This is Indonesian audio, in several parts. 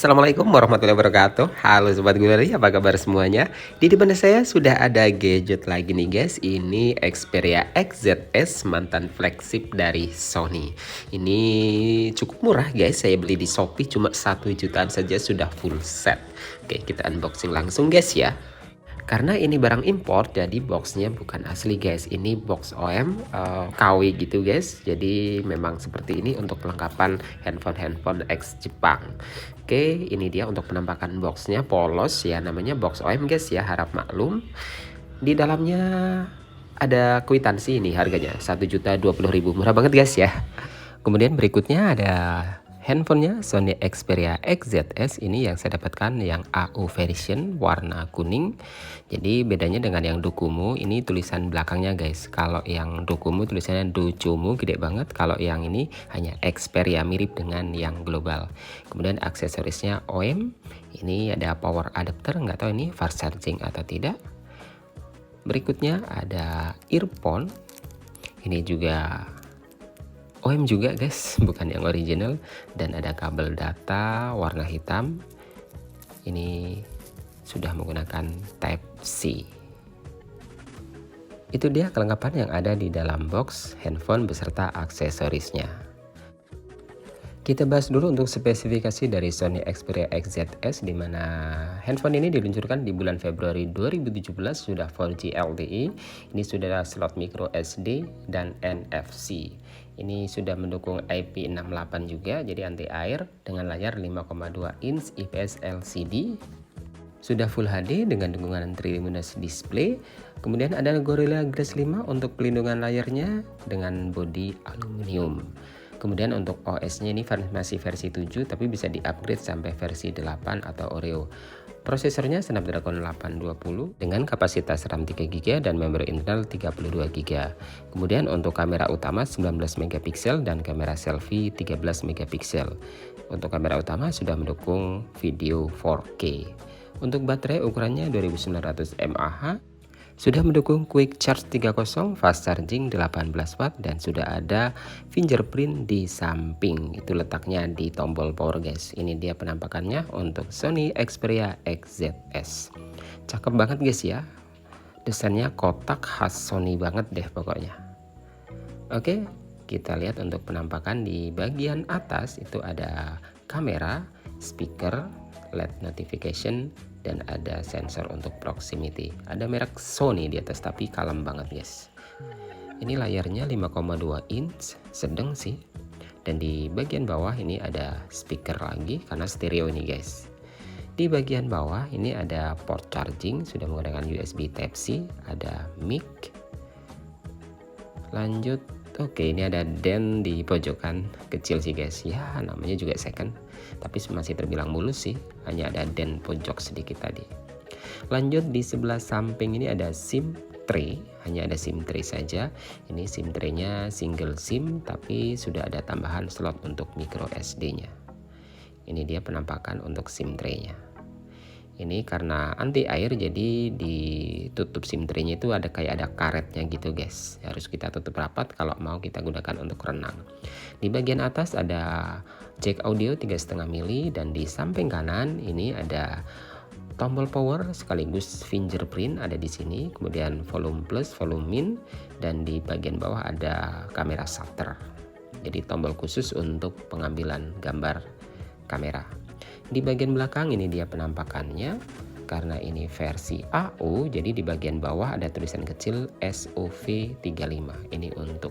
Assalamualaikum warahmatullahi wabarakatuh. Halo Sobat Gulari, apa kabar semuanya? Di depan saya sudah ada gadget lagi nih guys. Ini Xperia XZS mantan flagship dari Sony. Ini cukup murah guys, saya beli di Shopee cuma 1 jutaan saja sudah full set. Oke, kita unboxing langsung guys ya. Karena ini barang import, jadi boxnya bukan asli guys. Ini box OEM KW gitu guys. Jadi memang seperti ini untuk pelengkapan handphone X Jepang. Oke, ini dia untuk penampakan boxnya, polos ya, namanya box OEM guys ya, harap maklum. Di dalamnya ada kwitansi ini, harganya 1.020.000, murah banget guys ya. Kemudian berikutnya ada handphonenya Sony Xperia XZS, ini yang saya dapatkan yang AU version warna kuning. Jadi bedanya dengan yang Docomo, ini tulisan belakangnya guys. Kalau yang Docomo tulisannya Docomo gede banget, kalau yang ini hanya Xperia, mirip dengan yang global. Kemudian aksesorisnya OEM, ini ada power adapter, nggak tahu ini fast charging atau tidak. Berikutnya ada earphone, ini juga OEM juga guys, bukan yang original. Dan ada kabel data warna hitam, ini sudah menggunakan Type C. Itu dia kelengkapan yang ada di dalam box handphone beserta aksesorisnya. Kita bahas dulu untuk spesifikasi dari Sony Xperia XZS, di mana handphone ini diluncurkan di bulan Februari 2017, sudah 4G LTE, ini sudah slot micro SD dan NFC. Ini sudah mendukung IP68 juga, jadi anti air, dengan layar 5,2 inch IPS LCD. Sudah Full HD dengan dukungan Triluminous Display. Kemudian ada Gorilla Glass 5 untuk pelindungan layarnya dengan bodi aluminium. Kemudian untuk OS-nya ini masih versi 7, tapi bisa di-upgrade sampai versi 8 atau Oreo. Prosesornya Snapdragon 820 dengan kapasitas RAM 3GB dan memori internal 32GB. Kemudian untuk kamera utama 19 megapiksel dan kamera selfie 13 megapiksel. Untuk kamera utama sudah mendukung video 4K. Untuk baterai ukurannya 2900 mAh. Sudah mendukung Quick Charge 3.0, Fast Charging 18 Watt, dan sudah ada fingerprint di samping. Itu letaknya di tombol power guys. Ini dia penampakannya untuk Sony Xperia XZS. Cakep banget guys ya. Desainnya kotak khas Sony banget deh pokoknya. Oke, kita lihat untuk penampakan di bagian atas itu ada kamera, speaker, LED notification, dan ada sensor untuk proximity. Ada merek Sony di atas tapi kalem banget guys. Ini layarnya 5,2 inch, sedang sih. Dan di bagian bawah ini ada speaker lagi karena stereo ini guys. Di bagian bawah ini ada port charging, sudah menggunakan USB Type C, ada mic. Lanjut, oke, ini ada den di pojokan kecil sih guys. Ya, namanya juga second, tapi masih terbilang mulus sih. Hanya ada den pojok sedikit tadi. Lanjut, di sebelah samping ini ada SIM tray, hanya ada SIM tray saja. Ini SIM tray-nya single SIM, tapi sudah ada tambahan slot untuk micro SD-nya. Ini dia penampakan untuk SIM tray-nya. Ini karena anti air, jadi ditutup SIM tray-nya itu ada kayak ada karetnya gitu guys. Harus kita tutup rapat kalau mau kita gunakan untuk renang. Di bagian atas ada jack audio 3,5 mili, dan di samping kanan ini ada tombol power sekaligus fingerprint ada di sini. Kemudian volume plus, volume min, dan di bagian bawah ada kamera shutter. Jadi tombol khusus untuk pengambilan gambar kamera. Di bagian belakang ini dia penampakannya. Karena ini versi AU, jadi di bagian bawah ada tulisan kecil SOV35. Ini untuk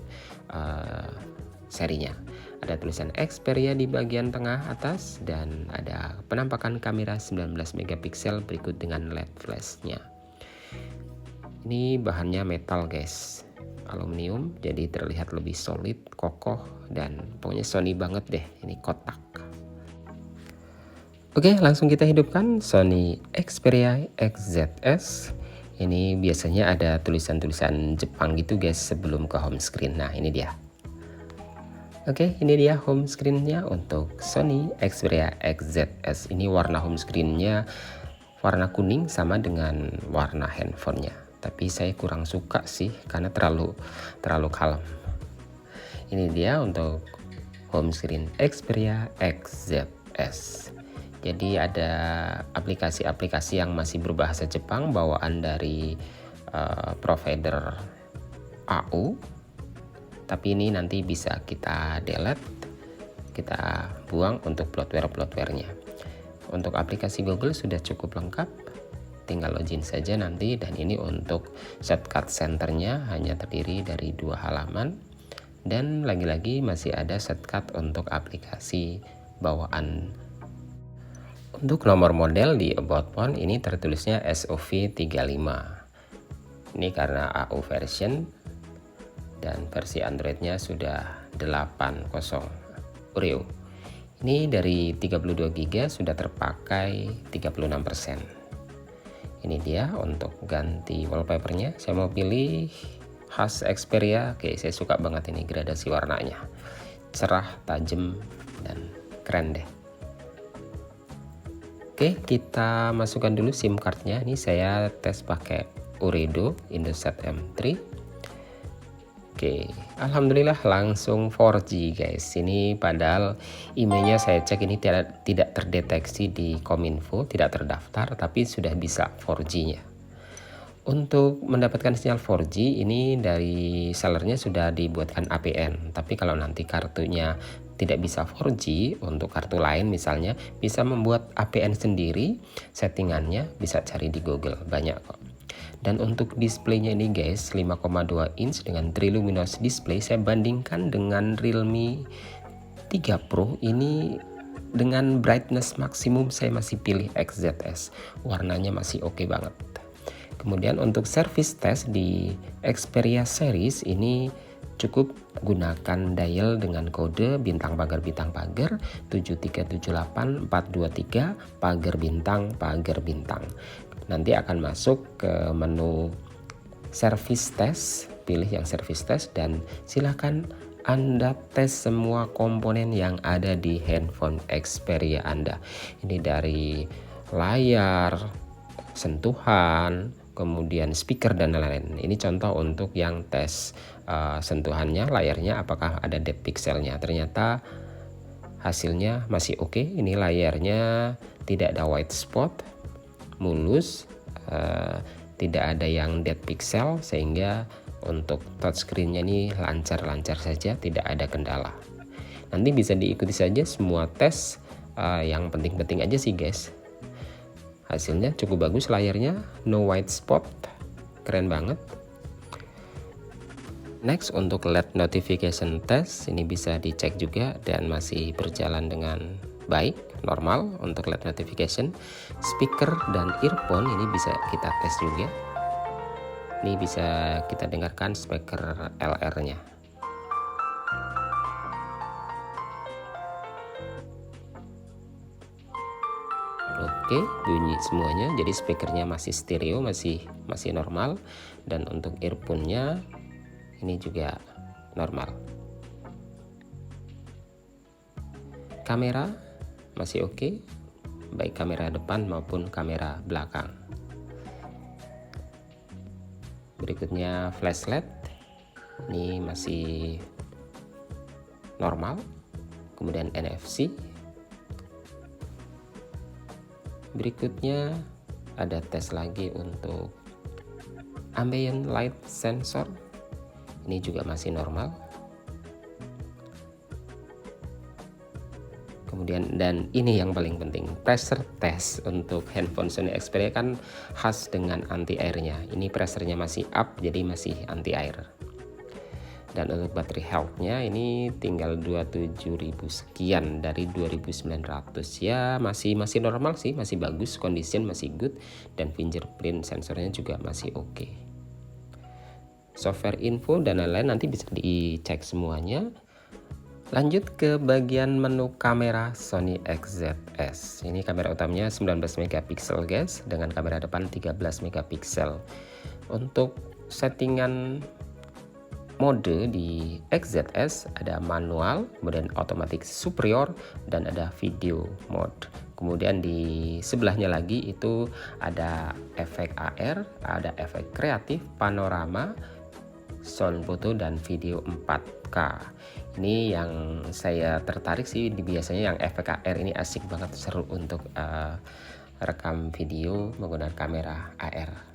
serinya. Ada tulisan Xperia di bagian tengah atas, dan ada penampakan kamera 19 megapiksel berikut dengan LED flashnya. Ini bahannya metal guys, aluminium, jadi terlihat lebih solid, kokoh, dan pokoknya Sony banget deh. Ini kotak. Oke, langsung kita hidupkan Sony Xperia XZS. Ini biasanya ada tulisan-tulisan Jepang gitu guys sebelum ke home screen. Nah, ini dia. Oke, ini dia home screen-nya untuk Sony Xperia XZS. Ini warna home screen-nya warna kuning sama dengan warna handphonenya. Tapi saya kurang suka sih karena terlalu kalem. Ini dia untuk home screen Xperia XZS. Jadi ada aplikasi-aplikasi yang masih berbahasa Jepang bawaan dari provider AU, tapi ini nanti bisa kita delete, kita buang untuk bloatware-bloatware-nya. Untuk aplikasi Google sudah cukup lengkap, tinggal login saja nanti. Dan ini untuk shortcut centernya hanya terdiri dari 2 halaman, dan lagi-lagi masih ada shortcut untuk aplikasi bawaan. Untuk nomor model di About Phone ini tertulisnya SOV35. Ini karena AU version, dan versi Androidnya sudah 8.0 Oreo. Ini dari 32 GB sudah terpakai 36%. Ini dia untuk ganti wallpapernya. Saya mau pilih khas Xperia. Oke, saya suka banget ini gradasi warnanya. Cerah, tajam, dan keren deh. Oke, kita masukkan dulu SIM cardnya. Ini saya tes pakai Ooredoo Indosat M3. Oke, alhamdulillah langsung 4G guys. Ini padahal emailnya saya cek ini tidak terdeteksi di Kominfo, tidak terdaftar, tapi sudah bisa 4G-nya. Untuk mendapatkan sinyal 4G ini dari sellernya sudah dibuatkan APN. Tapi kalau nanti kartunya tidak bisa 4G, untuk kartu lain misalnya bisa membuat APN sendiri. Settingannya bisa cari di Google, banyak kok. Dan untuk displaynya ini guys, 5,2 inch dengan triluminous display. Saya bandingkan dengan Realme 3 Pro ini, dengan brightness maksimum saya masih pilih XZS. Warnanya masih oke banget. Kemudian untuk service test di Xperia series ini cukup gunakan dial dengan kode bintang pagar 7378423 pagar bintang. Nanti akan masuk ke menu service test, pilih yang service test, dan silakan Anda tes semua komponen yang ada di handphone Xperia Anda. Ini dari layar, sentuhan, kemudian speaker dan lain-lain. Ini contoh untuk yang tes sentuhannya, layarnya apakah ada depth pixelnya. Ternyata hasilnya masih oke. Ini layarnya tidak ada white spot, mulus, tidak ada yang dead pixel, sehingga untuk touchscreen-nya ini lancar-lancar saja, tidak ada kendala. Nanti bisa diikuti saja semua tes, yang penting-penting aja sih guys. Hasilnya cukup bagus, layarnya no white spot, keren banget. Next, untuk LED notification test ini bisa dicek juga dan masih berjalan dengan baik, normal untuk LED notification. Speaker dan earphone ini bisa kita tes juga. Ini bisa kita dengarkan speaker LR-nya. Oke, bunyi semuanya. Jadi speakernya masih stereo, masih normal. Dan untuk earphone-nya ini juga normal. Kamera masih oke, baik kamera depan maupun kamera belakang. Berikutnya flash LED, ini masih normal. Kemudian NFC. Berikutnya ada tes lagi untuk ambient light sensor, ini juga masih normal. Kemudian, dan ini yang paling penting, pressure test untuk handphone Sony Xperia kan khas dengan anti airnya. Ini pressernya masih up, jadi masih anti air. Dan untuk battery health-nya ini tinggal 27.000 sekian dari 2.900. Ya masih normal sih, masih bagus, condition masih good, dan fingerprint sensornya juga masih oke. Software info dan lain-lain nanti bisa dicek semuanya. Lanjut ke bagian menu kamera Sony XZS. Ini kamera utamanya 19 megapiksel guys, dengan kamera depan 13 megapiksel. Untuk settingan mode di XZS ada manual, kemudian automatic superior, dan ada video mode. Kemudian di sebelahnya lagi itu ada efek AR, ada efek kreatif, panorama, sound foto dan video 4K. Ini yang saya tertarik sih, biasanya yang efek AR ini asik banget, seru untuk rekam video menggunakan kamera AR.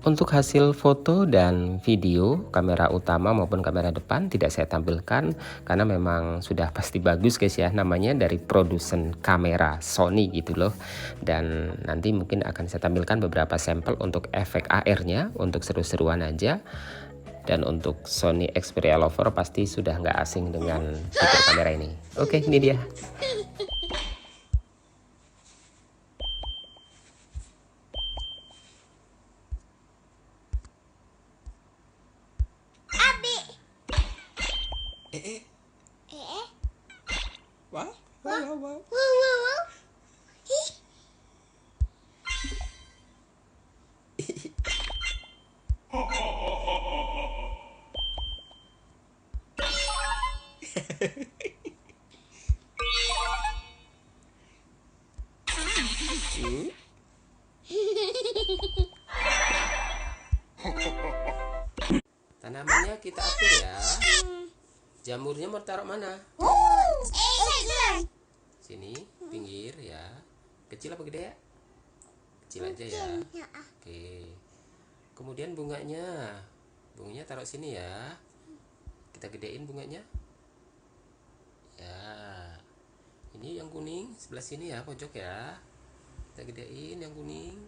Untuk hasil foto dan video kamera utama maupun kamera depan tidak saya tampilkan karena memang sudah pasti bagus guys ya, namanya dari produsen kamera Sony gitu loh. Dan nanti mungkin akan saya tampilkan beberapa sampel untuk efek AR-nya untuk seru-seruan aja. Dan untuk Sony Xperia Lover pasti sudah nggak asing dengan fitur kamera ini. Oke, ini dia. Wow. Tanamannya kita atur ya. Jamurnya mau taruh mana? Sini, pinggir ya. Kecil apa gede ya? Kecil aja ya. Oke. Kemudian bunganya taruh sini ya. Kita gedein bunganya. Ya. Ini yang kuning sebelah sini ya, pojok ya. Kita gedein yang kuning.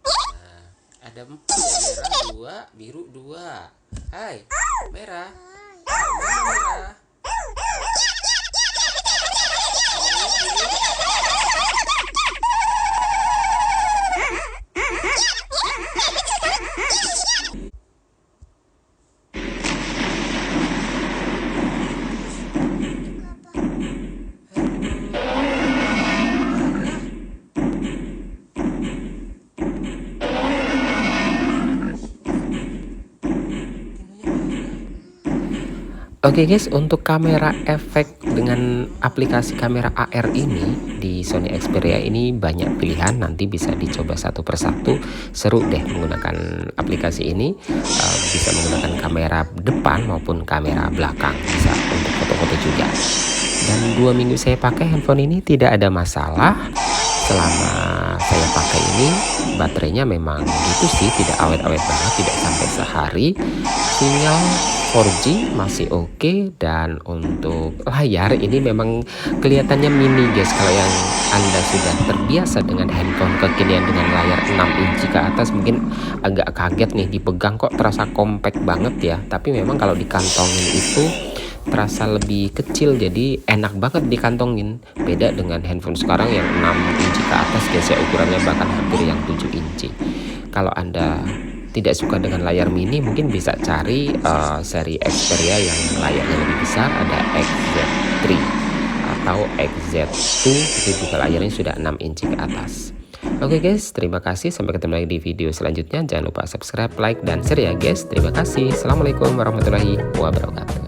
Nah, ada 4 ya, merah 2, biru 2. Hai, merah. Mana merah? Oke guys, untuk kamera efek dengan aplikasi kamera AR ini di Sony Xperia ini banyak pilihan, nanti bisa dicoba satu persatu. Seru deh menggunakan aplikasi ini, bisa menggunakan kamera depan maupun kamera belakang, bisa untuk foto-foto juga. Dan 2 minggu saya pakai handphone ini tidak ada masalah. Selama saya pakai ini baterainya memang gitu sih, tidak awet-awet banget, tidak sampai sehari. Sinyal 4G masih oke, dan untuk layar ini memang kelihatannya mini guys. Kalau yang Anda sudah terbiasa dengan handphone kekinian dengan layar 6 inci ke atas mungkin agak kaget nih, dipegang kok terasa compact banget ya. Tapi memang kalau dikantongin itu terasa lebih kecil, jadi enak banget dikantongin. Beda dengan handphone sekarang yang 6 inci ke atas guys ya, ukurannya bahkan hampir yang 7 inci. Kalau Anda tidak suka dengan layar mini, mungkin bisa cari seri Xperia yang layarnya lebih besar, ada XZ3 atau XZ2, itu juga layarnya sudah 6 inci ke atas. Oke guys, terima kasih, sampai ketemu lagi di video selanjutnya. Jangan lupa subscribe, like, dan share ya guys. Terima kasih. Assalamualaikum warahmatullahi wabarakatuh.